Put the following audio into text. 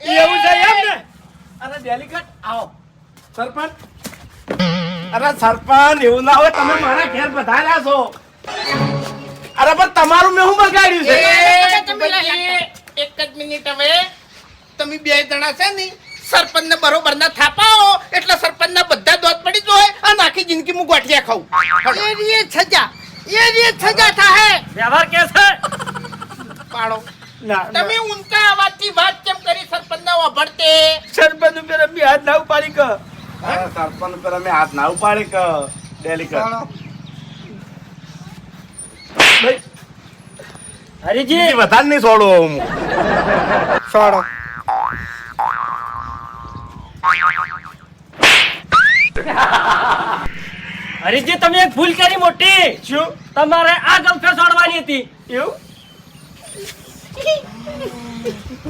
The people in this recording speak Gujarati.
એવું છે એમ ને? અરે ડેલિકેટ આવો સરપંચ. અરે સરપંચ એવું ના હોય, તમે મારા ઘેર પધાર્યા છો. અરે પણ તમારું મેં હું બગાડ્યું છે? એક જ મિનિટ હવે તમે બે જણા છે ને સરપંચ ને બરોબર ના થાપાઓ એટલે સરપંચ ના બધા દોત પડી જાય અને આખી જિંદગી હું ગોઠિયા ખાઉં. એ સજા થાય વ્યવહાર કે છે પાડો. ના તમે ઊંચા અવાજથી વાત કેમ કરી સરપંચ ના વાભળતે? સરપંચ ઉપર અમે હાથ ના ઉપાડી કે અરે સરપંચ પર અમે હાથ ના ઉપાડે કે ડેલિકેટ. ભાઈ હરીજી બીજી વધારે નહીં છોડો હું. છોડો. હરીજી તમે એક ભૂલ કરી મોટી. શું તમારે આ ગલ્ફે છોડવાની હતી. એવું?